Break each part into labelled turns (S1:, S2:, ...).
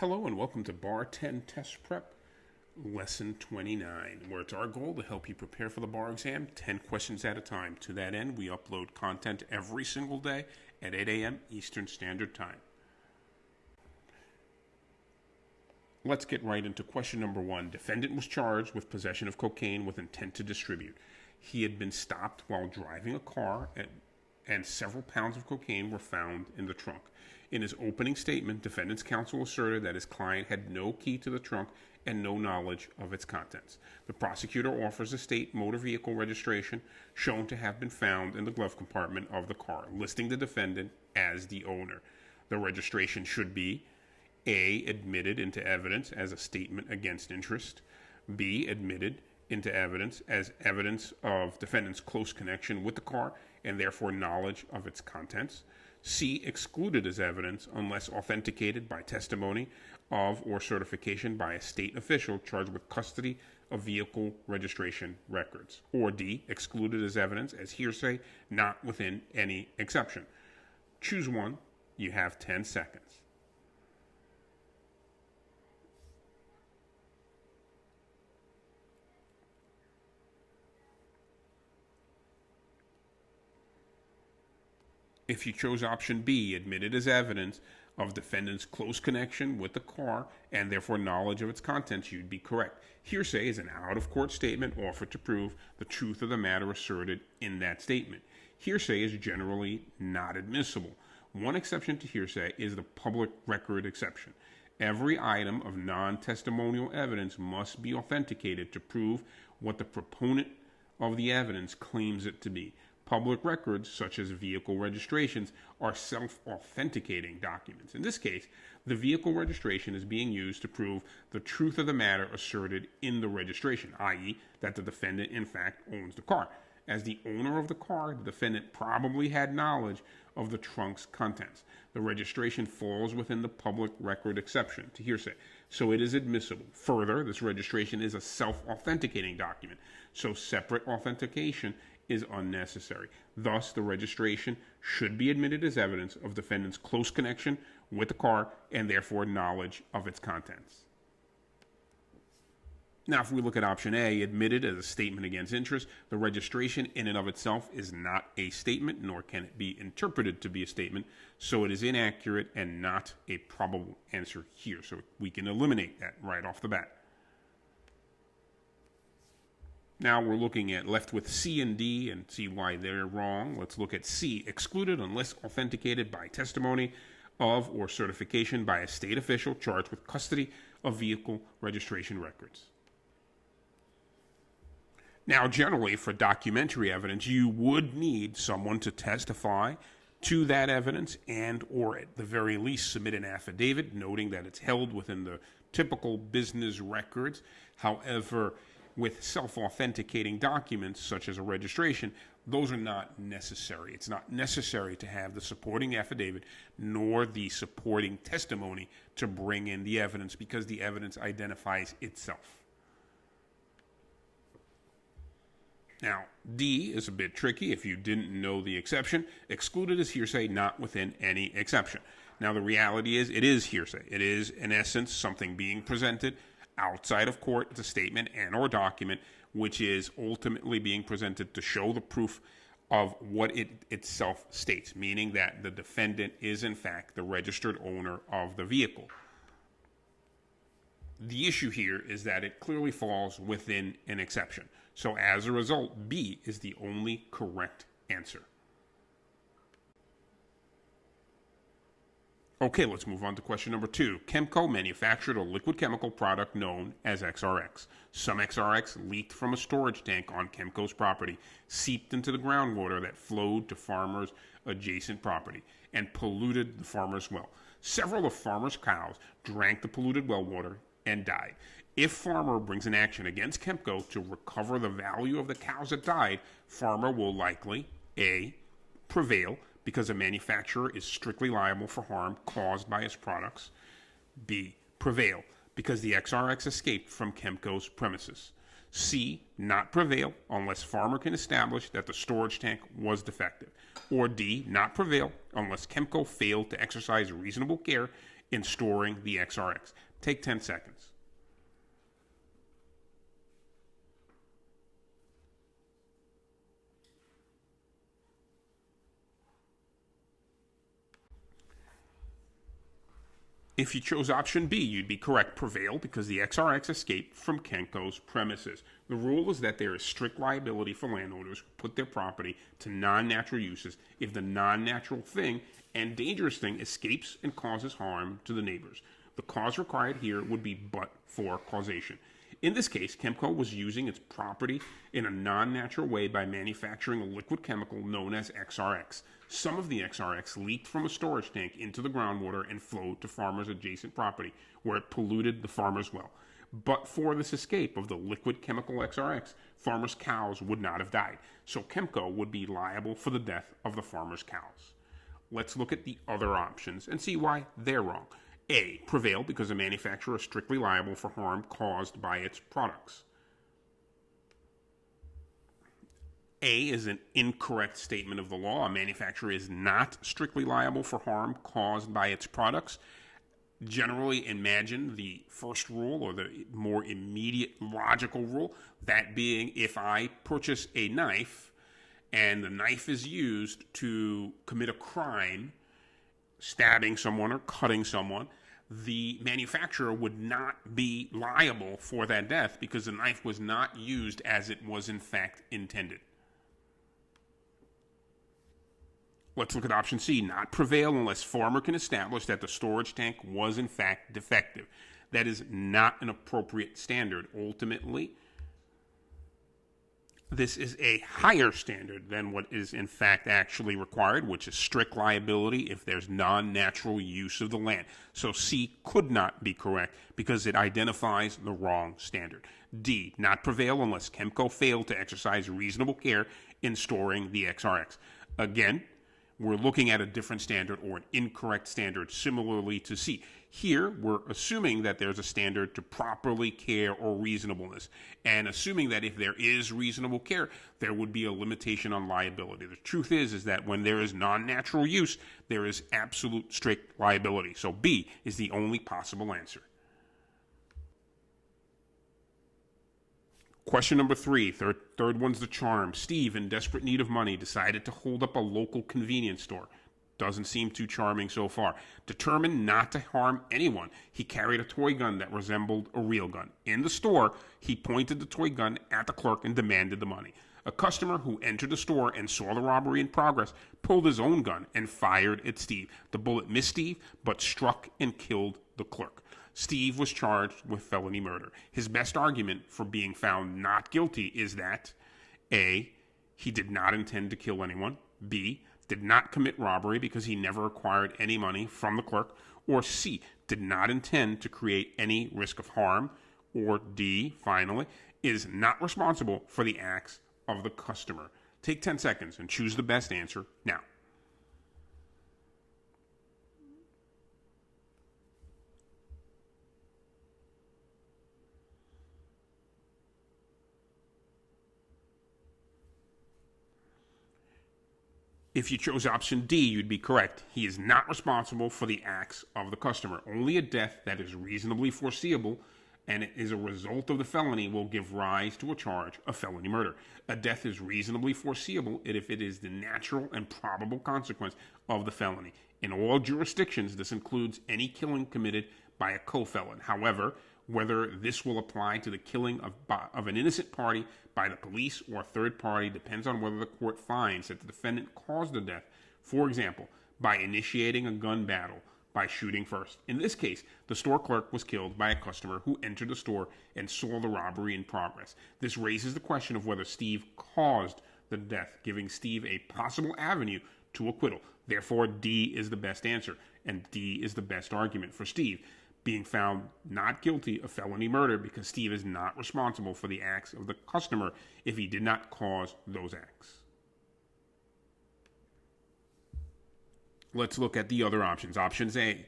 S1: Hello and welcome to Bar10 Test Prep, Lesson 29, where it's our goal to help you prepare for the bar exam 10 questions at a time. To that end, we upload content every single day at 8 a.m. Eastern Standard Time. Let's get right into question number 1. Defendant was charged with possession of cocaine with intent to distribute. He had been stopped while driving a car and several pounds of cocaine were found in the trunk. In his opening statement, defendant's counsel asserted that his client had no key to the trunk and no knowledge of its contents. The prosecutor offers a state motor vehicle registration shown to have been found in the glove compartment of the car, listing the defendant as the owner. The registration should be A, admitted into evidence as a statement against interest, B, admitted into evidence as evidence of defendant's close connection with the car and therefore knowledge of its contents, C, excluded as evidence unless authenticated by testimony of or certification by a state official charged with custody of vehicle registration records, or D, excluded as evidence as hearsay, not within any exception. Choose one. You have 10 seconds. If you chose option B, admitted as evidence of defendant's close connection with the car and therefore knowledge of its contents, you'd be correct. Hearsay is an out-of-court statement offered to prove the truth of the matter asserted in that statement. Hearsay is generally not admissible. One exception to hearsay is the public record exception. Every item of non-testimonial evidence must be authenticated to prove what the proponent of the evidence claims it to be. Public records, such as vehicle registrations, are self-authenticating documents. In this case, the vehicle registration is being used to prove the truth of the matter asserted in the registration, i.e., that the defendant, in fact, owns the car. As the owner of the car, the defendant probably had knowledge of the trunk's contents. The registration falls within the public record exception to hearsay, so it is admissible. Further, this registration is a self-authenticating document, so separate authentication is unnecessary. Thus, the registration should be admitted as evidence of defendant's close connection with the car and therefore knowledge of its contents. Now, if we look at option A, admitted as a statement against interest, the registration in and of itself is not a statement, nor can it be interpreted to be a statement, so it is inaccurate and not a probable answer here. So we can eliminate that right off the bat. Now we're looking at left with C and D and see why they're wrong. Let's look at C, excluded unless authenticated by testimony of or certification by a state official charged with custody of vehicle registration records. Now, generally, for documentary evidence, you would need someone to testify to that evidence and or at the very least submit an affidavit noting that it's held within the typical business records. However, with self-authenticating documents, such as a registration, those are not necessary. It's not necessary to have the supporting affidavit nor the supporting testimony to bring in the evidence because the evidence identifies itself. Now, D is a bit tricky if you didn't know the exception. Excluded as hearsay, not within any exception. Now, the reality is it is hearsay. It is, in essence, something being presented outside of court. It's a statement and or document which is ultimately being presented to show the proof of what it itself states, meaning that the defendant is in fact the registered owner of the vehicle. The issue here is that it clearly falls within an exception. So as a result, B is the only correct answer. Okay, let's move on to question number 2. Chemco manufactured a liquid chemical product known as XRX. Some XRX leaked from a storage tank on Chemco's property, seeped into the groundwater that flowed to farmers' adjacent property, and polluted the farmers' well. Several of farmers' cows drank the polluted well water and died. If farmer brings an action against Chemco to recover the value of the cows that died, farmer will likely A, prevail, because a manufacturer is strictly liable for harm caused by its products. B, prevail, because the XRX escaped from Chemco's premises. C, not prevail unless farmer can establish that the storage tank was defective. Or D, not prevail unless Chemco failed to exercise reasonable care in storing the XRX. Take 10 seconds. If you chose option B, you'd be correct. Prevail because the XRX escaped from Chemco's premises. The rule is that there is strict liability for landowners who put their property to non-natural uses if the non-natural thing and dangerous thing escapes and causes harm to the neighbors. The cause required here would be but for causation. In this case, Chemco was using its property in a non-natural way by manufacturing a liquid chemical known as XRX. Some of the XRX leaked from a storage tank into the groundwater and flowed to farmers' adjacent property, where it polluted the farmer's well. But for this escape of the liquid chemical XRX, farmers' cows would not have died, so Chemco would be liable for the death of the farmers' cows. Let's look at the other options and see why they're wrong. A, prevail because a manufacturer is strictly liable for harm caused by its products. A is an incorrect statement of the law. A manufacturer is not strictly liable for harm caused by its products. Generally, imagine the first rule or the more immediate logical rule, that being if I purchase a knife and the knife is used to commit a crime, stabbing someone or cutting someone, the manufacturer would not be liable for that death because the knife was not used as it was in fact intended. Let's look at option C, not prevail unless farmer can establish that the storage tank was in fact defective. That is not an appropriate standard. Ultimately, this is a higher standard than what is in fact actually required, which is strict liability if there's non-natural use of the land. So C could not be correct because it identifies the wrong standard. D, not prevail unless Chemco failed to exercise reasonable care in storing the XRX. Again, we're looking at a different standard or an incorrect standard similarly to C. Here, we're assuming that there's a standard to properly care or reasonableness, and assuming that if there is reasonable care, there would be a limitation on liability. The truth is that when there is non-natural use, there is absolute strict liability. So B is the only possible answer. Question number 3, third one's the charm. Steve, in desperate need of money, decided to hold up a local convenience store. Doesn't seem too charming so far. Determined not to harm anyone, he carried a toy gun that resembled a real gun. In the store, he pointed the toy gun at the clerk and demanded the money. A customer who entered the store and saw the robbery in progress pulled his own gun and fired at Steve. The bullet missed Steve, but struck and killed the clerk. Steve was charged with felony murder. His best argument for being found not guilty is that A, he did not intend to kill anyone, B, did not commit robbery because he never acquired any money from the clerk, or C, did not intend to create any risk of harm, or D, finally, is not responsible for the acts of the customer. Take 10 seconds and choose the best answer now. If you chose option D, you'd be correct. He is not responsible for the acts of the customer. Only a death that is reasonably foreseeable and is a result of the felony will give rise to a charge of felony murder. A death is reasonably foreseeable if it is the natural and probable consequence of the felony. In all jurisdictions, this includes any killing committed by a co-felon. However, whether this will apply to the killing of an innocent party by the police or a third party depends on whether the court finds that the defendant caused the death, for example, by initiating a gun battle by shooting first. In this case, the store clerk was killed by a customer who entered the store and saw the robbery in progress. This raises the question of whether Steve caused the death, giving Steve a possible avenue to acquittal. Therefore, D is the best answer, and D is the best argument for Steve being found not guilty of felony murder because Steve is not responsible for the acts of the customer if he did not cause those acts. Let's look at the other options. Options A,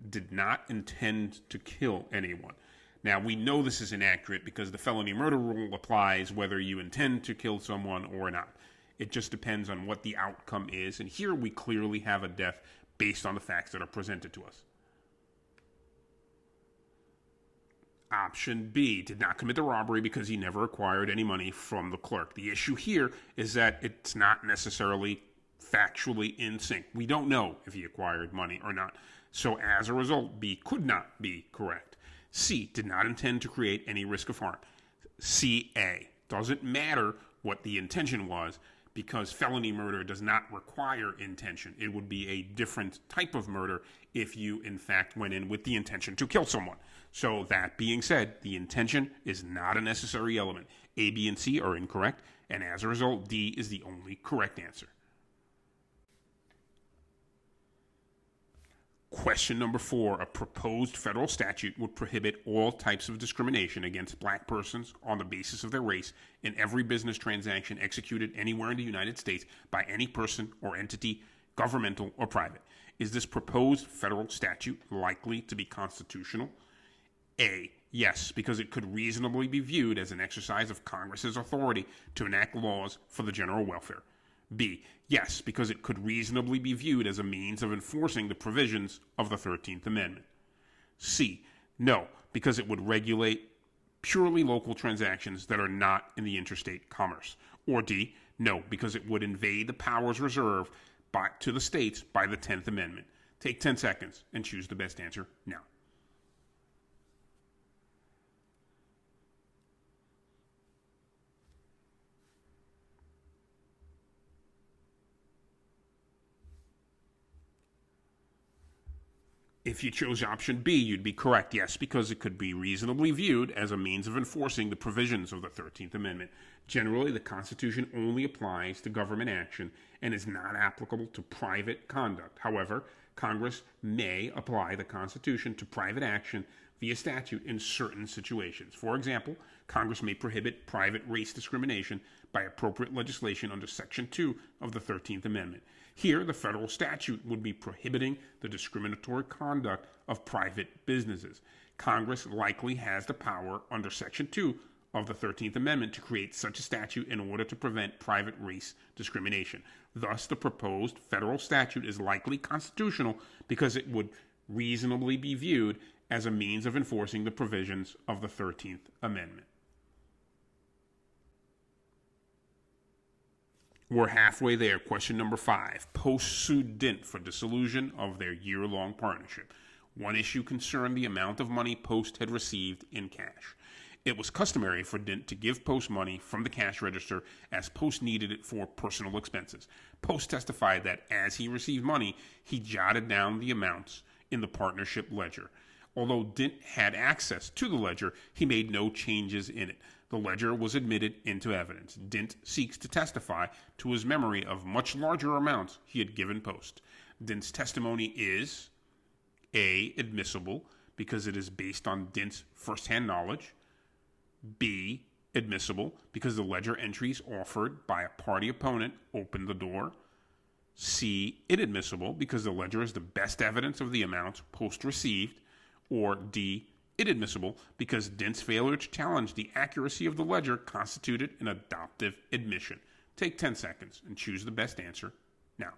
S1: did not intend to kill anyone. Now, we know this is inaccurate because the felony murder rule applies whether you intend to kill someone or not. It just depends on what the outcome is, and here we clearly have a death based on the facts that are presented to us. Option B, did not commit the robbery because he never acquired any money from the clerk. The issue here is that it's not necessarily factually in sync. We don't know if he acquired money or not. So as a result, B could not be correct. C, did not intend to create any risk of harm. C-A, doesn't matter what the intention was because felony murder does not require intention. It would be a different type of murder if you, in fact, went in with the intention to kill someone. So that being said, the intention is not a necessary element. A, B, and C are incorrect, and as a result, D is the only correct answer. Question number 4, a proposed federal statute would prohibit all types of discrimination against black persons on the basis of their race in every business transaction executed anywhere in the United States by any person or entity, governmental or private. Is this proposed federal statute likely to be constitutional? A, yes, because it could reasonably be viewed as an exercise of Congress's authority to enact laws for the general welfare. B, yes, because it could reasonably be viewed as a means of enforcing the provisions of the 13th Amendment. C, no, because it would regulate purely local transactions that are not in the interstate commerce. Or D, no, because it would invade the powers reserved to the states by the 10th Amendment. Take 10 seconds and choose the best answer now. If you chose option B, you'd be correct, yes, because it could be reasonably viewed as a means of enforcing the provisions of the 13th Amendment. Generally, the Constitution only applies to government action and is not applicable to private conduct. However, Congress may apply the Constitution to private action via statute in certain situations. For example, Congress may prohibit private race discrimination by appropriate legislation under Section 2 of the 13th Amendment. Here, the federal statute would be prohibiting the discriminatory conduct of private businesses. Congress likely has the power under Section 2 of the 13th Amendment to create such a statute in order to prevent private race discrimination. Thus, the proposed federal statute is likely constitutional because it would reasonably be viewed as a means of enforcing the provisions of the 13th Amendment. We're halfway there. Question number 5. Post sued Dint for dissolution of their year-long partnership. One issue concerned the amount of money Post had received in cash. It was customary for Dint to give Post money from the cash register as Post needed it for personal expenses. Post testified that as he received money, he jotted down the amounts in the partnership ledger. Although Dint had access to the ledger, he made no changes in it. The ledger was admitted into evidence. Dint seeks to testify to his memory of much larger amounts he had given Post. Dint's testimony is A, admissible because it is based on Dint's firsthand knowledge. B, admissible because the ledger entries offered by a party opponent opened the door. C, inadmissible because the ledger is the best evidence of the amounts Post received. Or D, inadmissible because Dint's failure to challenge the accuracy of the ledger constituted an adoptive admission. Take 10 seconds and choose the best answer now.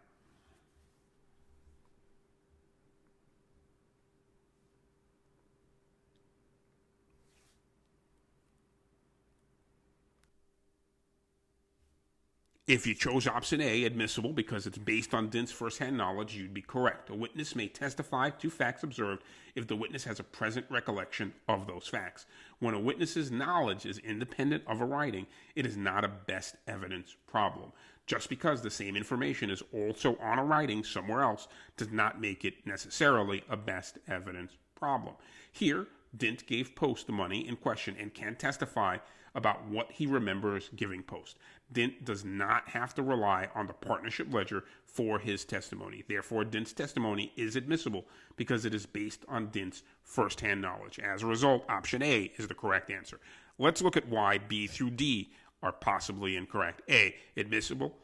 S1: If you chose option A, admissible, because it's based on Dint's firsthand knowledge, you'd be correct. A witness may testify to facts observed if the witness has a present recollection of those facts. When a witness's knowledge is independent of a writing, it is not a best evidence problem. Just because the same information is also on a writing somewhere else does not make it necessarily a best evidence problem. Here, Dint gave Post the money in question and can testify about what he remembers giving Post. Dint does not have to rely on the partnership ledger for his testimony. Therefore, Dint's testimony is admissible because it is based on Dint's firsthand knowledge. As a result, option A is the correct answer. Let's look at why B through D are possibly incorrect. A, admissible.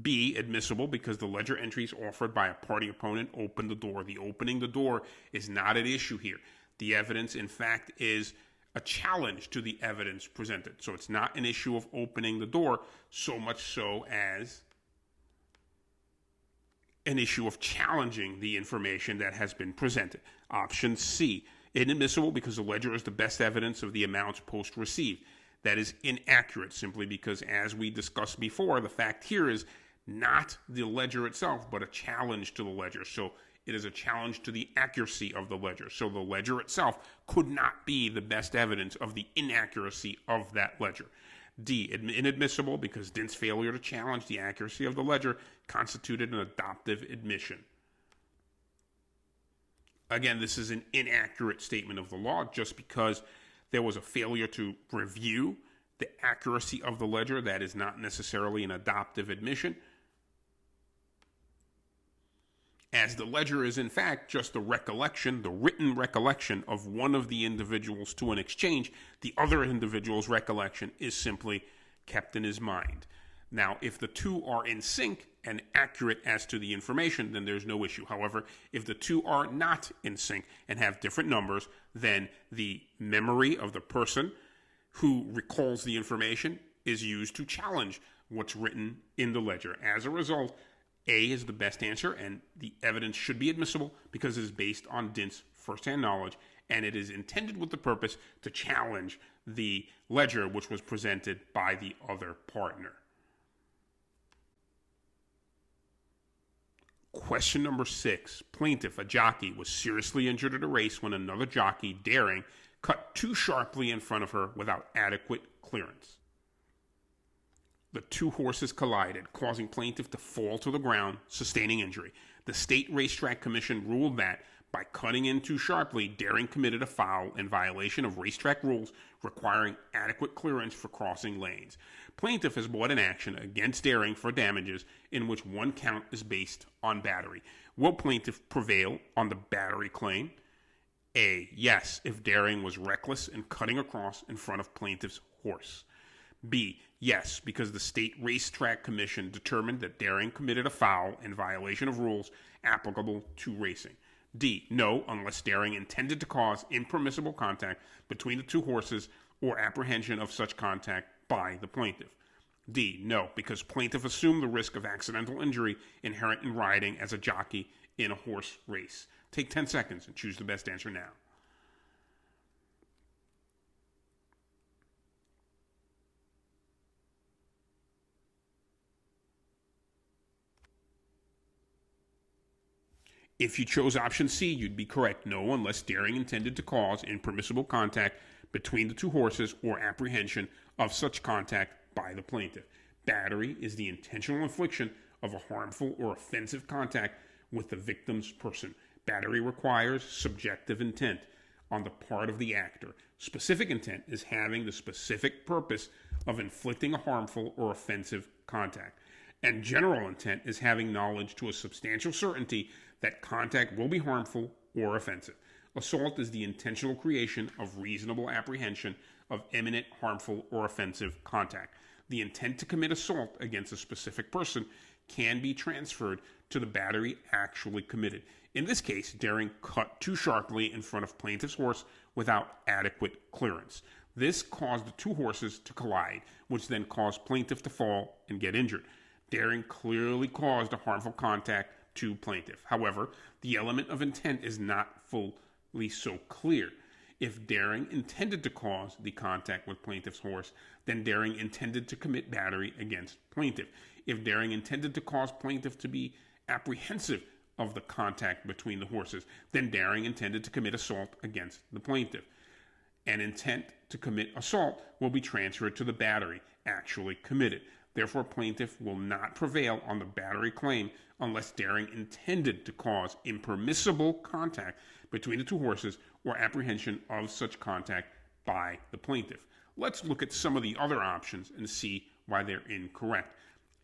S1: B, admissible because the ledger entries offered by a party opponent opened the door. The opening the door is not at issue here. The evidence, in fact, is a challenge to the evidence presented. So it's not an issue of opening the door so much so as an issue of challenging the information that has been presented. Option C, inadmissible because the ledger is the best evidence of the amounts post received. That is inaccurate simply because, as we discussed before, the fact here is not the ledger itself, but a challenge to the ledger. So it is a challenge to the accuracy of the ledger. So the ledger itself could not be the best evidence of the inaccuracy of that ledger. D, inadmissible because Dint's failure to challenge the accuracy of the ledger constituted an adoptive admission. Again, this is an inaccurate statement of the law just because there was a failure to review the accuracy of the ledger. That is not necessarily an adoptive admission, as the ledger is in fact just the recollection, the written recollection of one of the individuals to an exchange. The other individual's recollection is simply kept in his mind. Now, if the two are in sync and accurate as to the information, then there's no issue. However, if the two are not in sync and have different numbers, then the memory of the person who recalls the information is used to challenge what's written in the ledger. As a result, A is the best answer, and the evidence should be admissible because it is based on Dint's firsthand knowledge, and it is intended with the purpose to challenge the ledger which was presented by the other partner. Question number 6. Plaintiff, a jockey, was seriously injured at a race when another jockey, daring, cut too sharply in front of her without adequate clearance. The two horses collided, causing plaintiff to fall to the ground, sustaining injury. The State Racetrack Commission ruled that by cutting in too sharply, Daring committed a foul in violation of racetrack rules requiring adequate clearance for crossing lanes. Plaintiff has brought an action against Daring for damages in which one count is based on battery. Will plaintiff prevail on the battery claim? A, yes, if Daring was reckless in cutting across in front of plaintiff's horse. B, yes, because the State Racetrack Commission determined that Daring committed a foul in violation of rules applicable to racing. D, no, unless Daring intended to cause impermissible contact between the two horses or apprehension of such contact by the plaintiff. D, no, because plaintiff assumed the risk of accidental injury inherent in riding as a jockey in a horse race. Take 10 seconds and choose the best answer now. If you chose option C, you'd be correct. No, unless Daring intended to cause impermissible contact between the two horses or apprehension of such contact by the plaintiff. Battery is the intentional infliction of a harmful or offensive contact with the victim's person. Battery requires subjective intent on the part of the actor. Specific intent is having the specific purpose of inflicting a harmful or offensive contact. And general intent is having knowledge to a substantial certainty that contact will be harmful or offensive. Assault is the intentional creation of reasonable apprehension of imminent harmful or offensive contact. The intent to commit assault against a specific person can be transferred to the battery actually committed. In this case, Daring cut too sharply in front of plaintiff's horse without adequate clearance. This caused the two horses to collide, which then caused plaintiff to fall and get injured. Daring clearly caused a harmful contact to plaintiff. However, the element of intent is not fully so clear. If Daring intended to cause the contact with plaintiff's horse, then Daring intended to commit battery against plaintiff. If Daring intended to cause plaintiff to be apprehensive of the contact between the horses, then Daring intended to commit assault against the plaintiff. An intent to commit assault will be transferred to the battery actually committed. Therefore, plaintiff will not prevail on the battery claim unless Daring intended to cause impermissible contact between the two horses or apprehension of such contact by the plaintiff. Let's look at some of the other options and see why they're incorrect.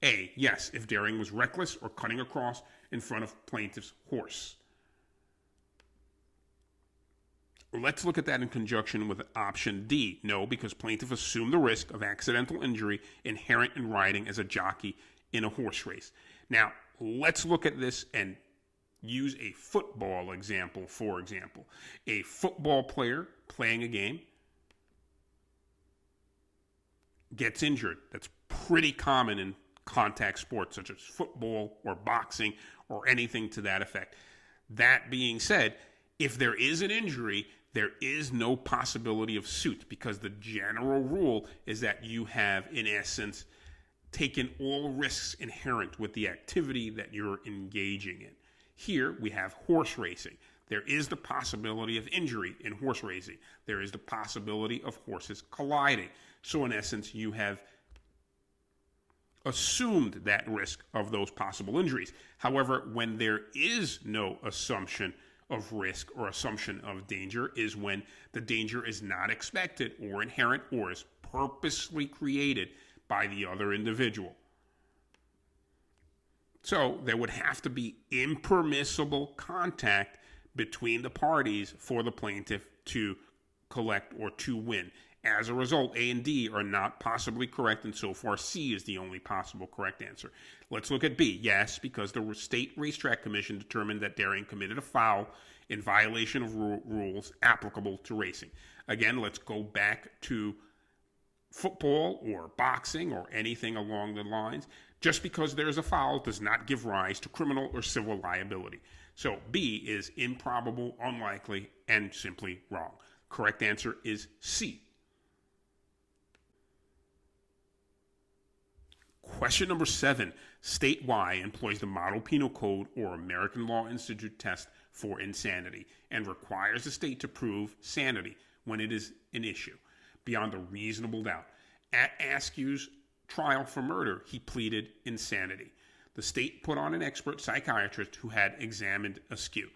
S1: A, yes, if Daring was reckless or cutting across in front of plaintiff's horse. Let's look at that in conjunction with option D. No, because plaintiff assumed the risk of accidental injury inherent in riding as a jockey in a horse race. Now, let's look at this and use a football example, for example. A football player playing a game gets injured. That's pretty common in contact sports such as football or boxing or anything to that effect. That being said, if there is an injury, there is no possibility of suit because the general rule is that you have, in essence, taken all risks inherent with the activity that you're engaging in. Here we have horse racing. There is the possibility of injury in horse racing. There is the possibility of horses colliding. So in essence, you have assumed that risk of those possible injuries. However, when there is no assumption of risk or assumption of danger is when the danger is not expected or inherent or is purposely created by the other individual. So there would have to be impermissible contact between the parties for the plaintiff to collect or to win. As a result, A and D are not possibly correct, and so far C is the only possible correct answer. Let's look at B. Yes, because the State Racetrack Commission determined that Daring committed a foul in violation of rules applicable to racing. Again, let's go back to football or boxing or anything along the lines. Just because there is a foul does not give rise to criminal or civil liability. So B is improbable, unlikely, and simply wrong. Correct answer is C. Question number 7. State Y employs the Model Penal Code or American Law Institute test for insanity and requires the state to prove sanity when it is an issue beyond a reasonable doubt. At Askew's trial for murder, he pleaded insanity. The state put on an expert psychiatrist who had examined Askew.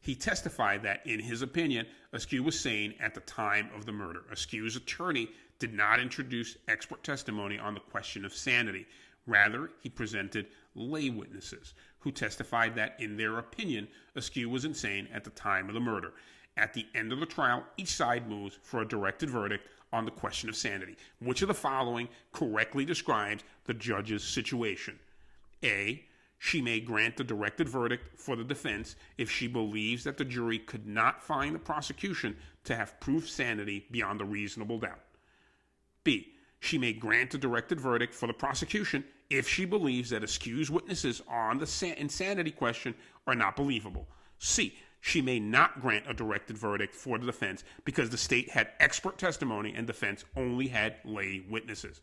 S1: He testified that, in his opinion, Askew was sane at the time of the murder. Askew's attorney did not introduce expert testimony on the question of sanity. Rather, he presented lay witnesses who testified that, in their opinion, Askew was insane at the time of the murder. At the end of the trial, each side moves for a directed verdict on the question of sanity. Which of the following correctly describes the judge's situation? A. She may grant the directed verdict for the defense if she believes that the jury could not find the prosecution to have proved sanity beyond a reasonable doubt. B. She may grant a directed verdict for the prosecution if she believes that Askew's witnesses on the insanity question are not believable. C. She may not grant a directed verdict for the defense because the state had expert testimony and defense only had lay witnesses.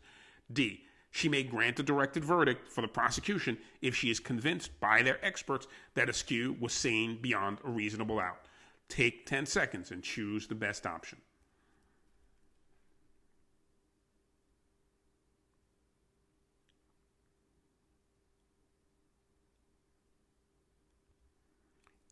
S1: D. She may grant a directed verdict for the prosecution if she is convinced by their experts that Askew was sane beyond a reasonable doubt. Take 10 seconds and choose the best option.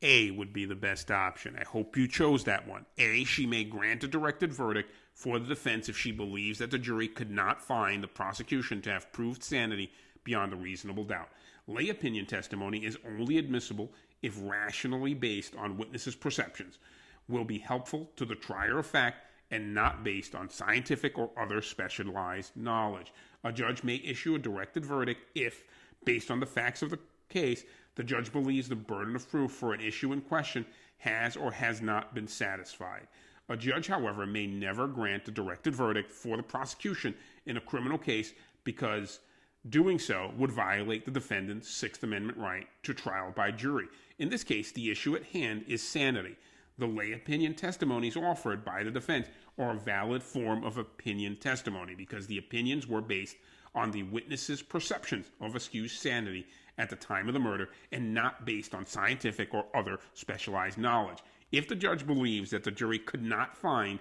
S1: A would be the best option. I hope you chose that one. A, she may grant a directed verdict for the defense if she believes that the jury could not find the prosecution to have proved sanity beyond a reasonable doubt. Lay opinion testimony is only admissible if rationally based on witnesses' perceptions, will be helpful to the trier of fact, and not based on scientific or other specialized knowledge. A judge may issue a directed verdict if, based on the facts of the case, the judge believes the burden of proof for an issue in question has or has not been satisfied. A judge, however, may never grant a directed verdict for the prosecution in a criminal case because doing so would violate the defendant's Sixth Amendment right to trial by jury. In this case, the issue at hand is sanity. The lay opinion testimonies offered by the defense are a valid form of opinion testimony because the opinions were based on the witness's perceptions of Askew's sanity at the time of the murder and not based on scientific or other specialized knowledge. If the judge believes that the jury could not find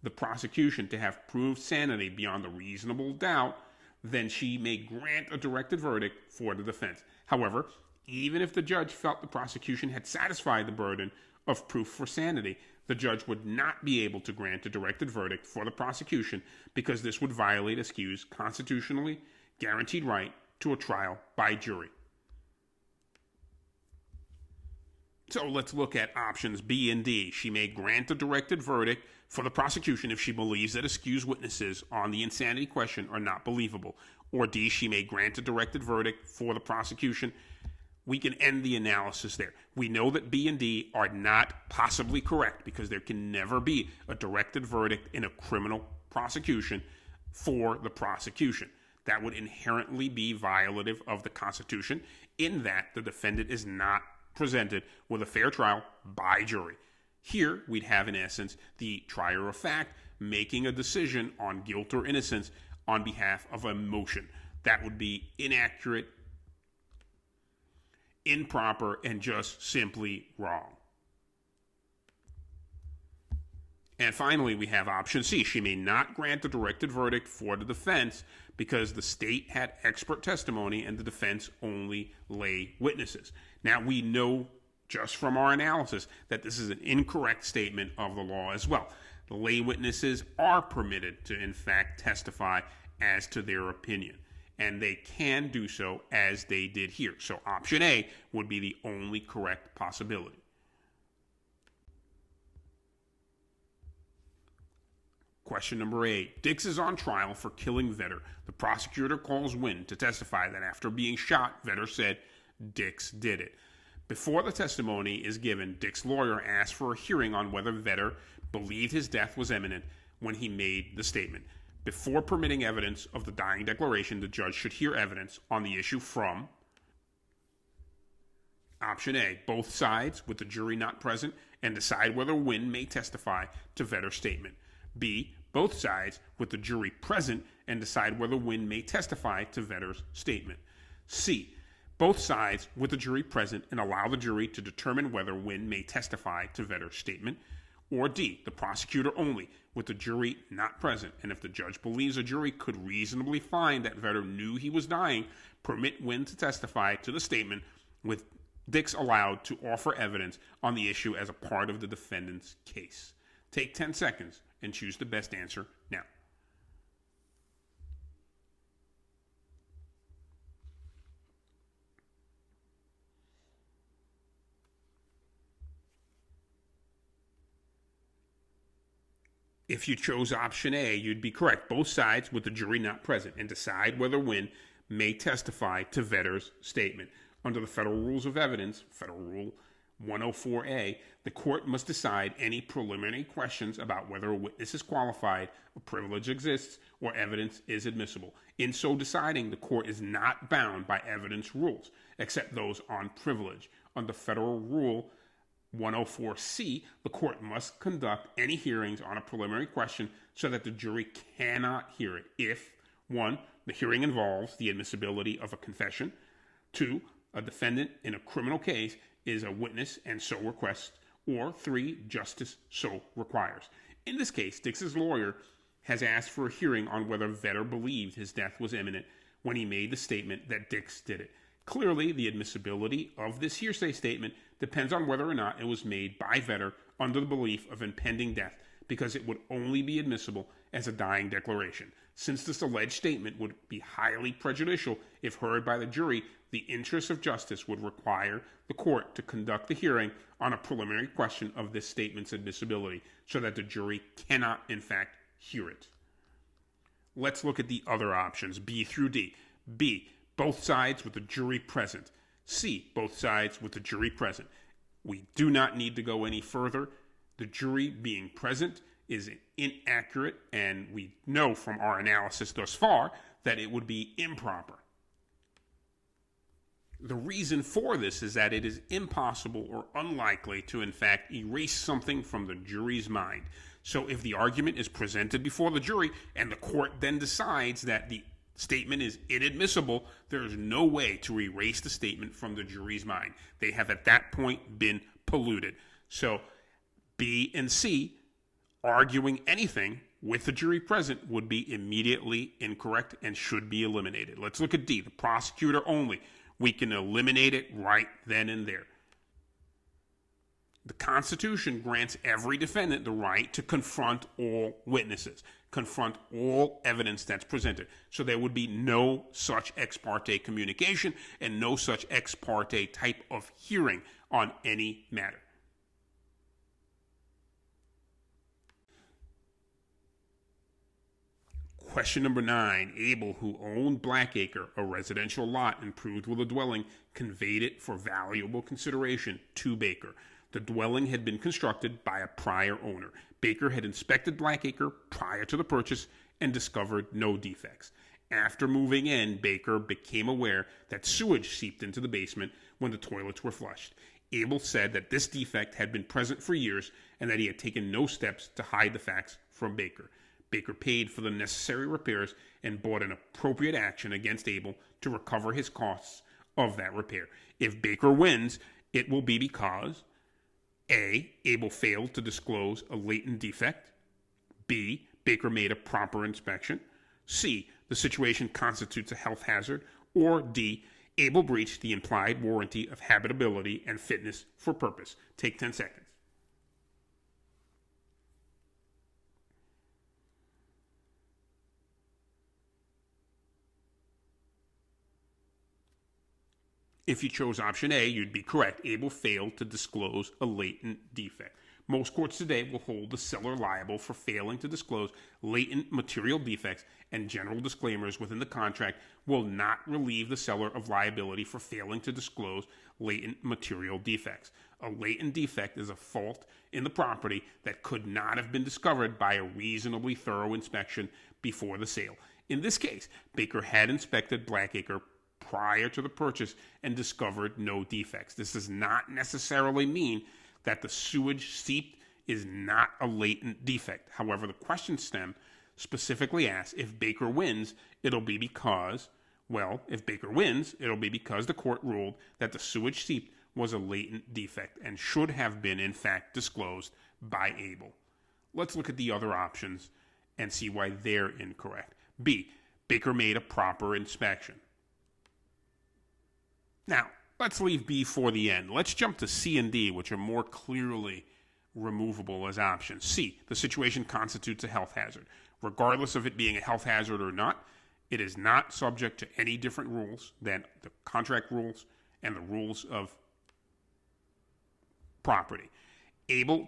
S1: the prosecution to have proved sanity beyond a reasonable doubt, then she may grant a directed verdict for the defense. However, even if the judge felt the prosecution had satisfied the burden of proof for sanity, the judge would not be able to grant a directed verdict for the prosecution because this would violate Askew's constitutionally guaranteed right to a trial by jury. So let's look at options B and D. She may grant a directed verdict for the prosecution if she believes that Askew's witnesses on the insanity question are not believable. Or D, she may grant a directed verdict for the prosecution we can end the analysis there. We know that B and D are not possibly correct because there can never be a directed verdict in a criminal prosecution for the prosecution. That would inherently be violative of the Constitution in that the defendant is not presented with a fair trial by jury. Here, we'd have, in essence, the trier of fact making a decision on guilt or innocence on behalf of a motion. That would be inaccurate, improper, and just simply wrong. And finally, we have option C. She may not grant a directed verdict for the defense because the state had expert testimony and the defense only lay witnesses. Now, we know just from our analysis that this is an incorrect statement of the law as well. The lay witnesses are permitted to, in fact, testify as to their opinion, and they can do so as they did here. So option A would be the only correct possibility. Question number 8. Dix is on trial for killing Vetter. The prosecutor calls Wynn to testify that after being shot, Vetter said Dix did it. Before the testimony is given, Dix's lawyer asks for a hearing on whether Vetter believed his death was imminent when he made the statement. Before permitting evidence of the dying declaration, the judge should hear evidence on the issue from option A, both sides with the jury not present, and decide whether Wynn may testify to Vetter's statement. B, both sides with the jury present and decide whether Wynn may testify to Vetter's statement. C, both sides with the jury present and allow the jury to determine whether Wynn may testify to Vetter's statement. Or D, the prosecutor only with the jury not present, and if the judge believes a jury could reasonably find that Vetter knew he was dying, permit Wynn to testify to the statement with Dix allowed to offer evidence on the issue as a part of the defendant's case. Take 10 seconds and choose the best answer now. If you chose option A, you'd be correct. Both sides with the jury not present and decide whether Wynn may testify to Vetter's statement. Under the Federal Rules of Evidence, Federal Rule 104A, the court must decide any preliminary questions about whether a witness is qualified, a privilege exists, or evidence is admissible. In so deciding, the court is not bound by evidence rules, except those on privilege. Under Federal Rule 104C, the court must conduct any hearings on a preliminary question so that the jury cannot hear it if, 1, the hearing involves the admissibility of a confession, 2, a defendant in a criminal case is a witness and so requests, or 3, justice so requires. In this case, Dix's lawyer has asked for a hearing on whether Vetter believed his death was imminent when he made the statement that Dix did it. Clearly, the admissibility of this hearsay statement depends on whether or not it was made by Vetter under the belief of impending death, because it would only be admissible as a dying declaration. Since this alleged statement would be highly prejudicial if heard by the jury, the interests of justice would require the court to conduct the hearing on a preliminary question of this statement's admissibility so that the jury cannot, in fact, hear it. Let's look at the other options, B through D. B, both sides with the jury present. C, both sides with the jury present. We do not need to go any further. The jury being present is inaccurate, and we know from our analysis thus far that it would be improper. The reason for this is that it is impossible or unlikely to, in fact, erase something from the jury's mind. So if the argument is presented before the jury and the court then decides that the statement is inadmissible, there is no way to erase the statement from the jury's mind. They have at that point been polluted. So B and C, arguing anything with the jury present, would be immediately incorrect and should be eliminated. Let's look at D, the prosecutor only. We can eliminate it right then and there. The Constitution grants every defendant the right to confront all witnesses, confront all evidence that's presented. So there would be no such ex parte communication and no such ex parte type of hearing on any matter. Question number 9. Abel, who owned Blackacre, a residential lot improved with a dwelling, conveyed it for valuable consideration to Baker. The dwelling had been constructed by a prior owner. Baker had inspected Blackacre prior to the purchase and discovered no defects. After moving in, Baker became aware that sewage seeped into the basement when the toilets were flushed. Abel said that this defect had been present for years and that he had taken no steps to hide the facts from Baker. Baker paid for the necessary repairs and brought an appropriate action against Abel to recover his costs of that repair. If Baker wins, it will be because A. Abel failed to disclose a latent defect. B. Baker made a proper inspection. C. The situation constitutes a health hazard. Or D. Abel breached the implied warranty of habitability and fitness for purpose. Take 10 seconds. If you chose option A, you'd be correct. Abel failed to disclose a latent defect. Most courts today will hold the seller liable for failing to disclose latent material defects, and general disclaimers within the contract will not relieve the seller of liability for failing to disclose latent material defects. A latent defect is a fault in the property that could not have been discovered by a reasonably thorough inspection before the sale. In this case, Baker had inspected Blackacre prior to the purchase and discovered no defects. This does not necessarily mean that the sewage seeped is not a latent defect. However, the question stem specifically asks if Baker wins, it'll be because, if Baker wins, it'll be because the court ruled that the sewage seeped was a latent defect and should have been, in fact, disclosed by Abel. Let's look at the other options and see why they're incorrect. B. Baker made a proper inspection. Now, let's leave B for the end. Let's jump to C and D, which are more clearly removable as options. C, the situation constitutes a health hazard. Regardless of it being a health hazard or not, it is not subject to any different rules than the contract rules and the rules of property. Abel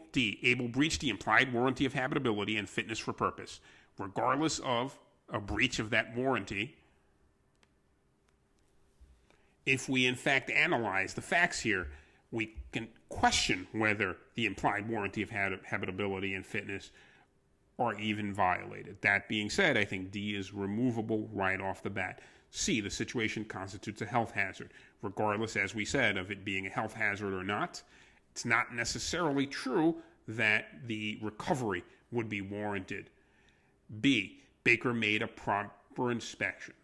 S1: breached the implied warranty of habitability and fitness for purpose. Regardless of a breach of that warranty, if we in fact analyze the facts here, we can question whether the implied warranty of habitability and fitness are even violated. That being said, I think D is removable right off the bat. C, the situation constitutes a health hazard. Regardless, as we said, of it being a health hazard or not, it's not necessarily true that the recovery would be warranted. B, Baker made a proper inspection.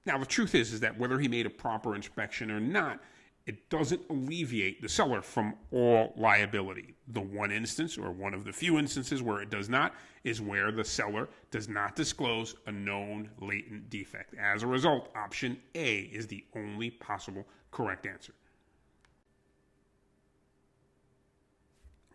S1: Now, the truth is that whether he made a proper inspection or not, it doesn't alleviate the seller from all liability. The one instance, or one of the few instances where it does not, is where the seller does not disclose a known latent defect. As a result, option A is the only possible correct answer.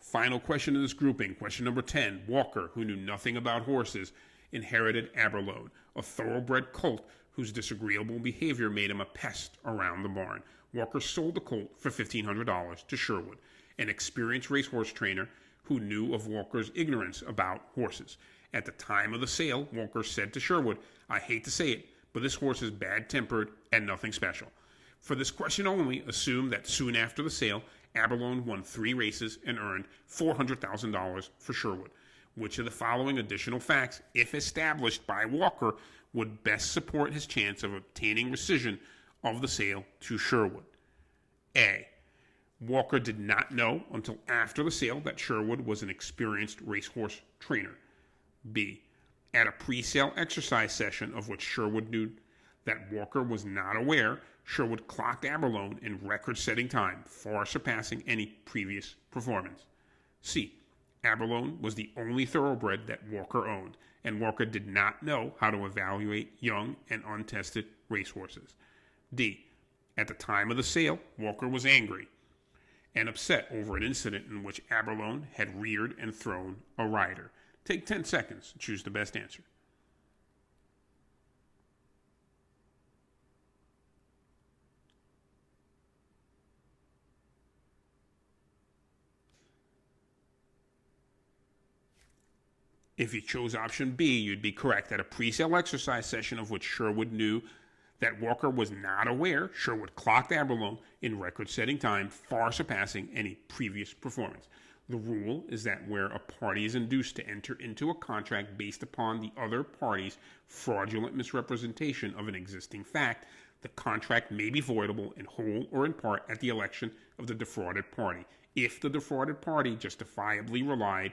S1: Final question of this grouping, question number 10. Walker, who knew nothing about horses, inherited Aberlone, a thoroughbred colt whose disagreeable behavior made him a pest around the barn. Walker sold the colt for $1,500 to Sherwood, an experienced racehorse trainer who knew of Walker's ignorance about horses. At the time of the sale, Walker said to Sherwood, "I hate to say it, but this horse is bad-tempered and nothing special." For this question only, assume that soon after the sale, Aberlone won 3 races and earned $400,000 for Sherwood. Which of the following additional facts, if established by Walker, would best support his chance of obtaining rescission of the sale to Sherwood? A. Walker did not know until after the sale that Sherwood was an experienced racehorse trainer. B. At a pre-sale exercise session of which Sherwood knew that Walker was not aware, Sherwood clocked Aberlone in record-setting time, far surpassing any previous performance. C. Aberlone was the only thoroughbred that Walker owned, and Walker did not know how to evaluate young and untested racehorses. D. At the time of the sale, Walker was angry and upset over an incident in which Aberlone had reared and thrown a rider. Take 10 seconds to choose the best answer. If you chose option B, you'd be correct. At a pre-sale exercise session of which Sherwood knew that Walker was not aware, Sherwood clocked Aberloan in record-setting time, far surpassing any previous performance. The rule is that where a party is induced to enter into a contract based upon the other party's fraudulent misrepresentation of an existing fact, the contract may be voidable in whole or in part at the election of the defrauded party, if the defrauded party justifiably relied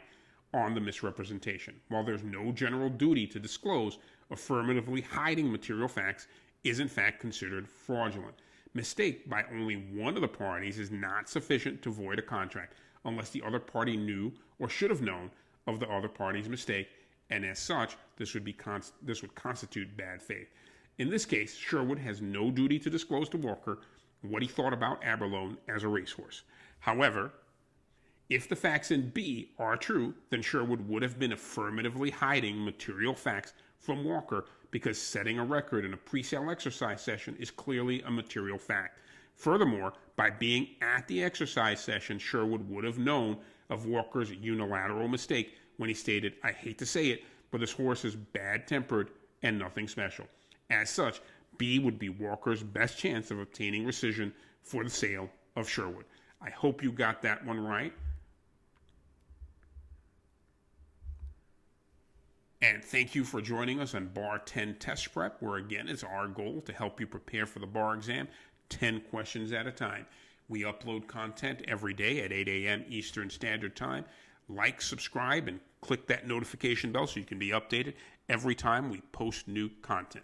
S1: on the misrepresentation. While there's no general duty to disclose, affirmatively hiding material facts is in fact considered fraudulent. Mistake by only one of the parties is not sufficient to void a contract unless the other party knew or should have known of the other party's mistake, and as such, this would constitute bad faith. In this case, Sherwood has no duty to disclose to Walker what he thought about Aberloan as a racehorse. However, if the facts in B are true, then Sherwood would have been affirmatively hiding material facts from Walker because setting a record in a pre-sale exercise session is clearly a material fact. Furthermore, by being at the exercise session, Sherwood would have known of Walker's unilateral mistake when he stated, "I hate to say it, but this horse is bad-tempered and nothing special." As such, B would be Walker's best chance of obtaining rescission for the sale of Sherwood. I hope you got that one right. And thank you for joining us on Bar 10 Test Prep, where again it's our goal to help you prepare for the bar exam 10 questions at a time. We upload content every day at 8 a.m. Eastern Standard Time. Like, subscribe, and click that notification bell so you can be updated every time we post new content.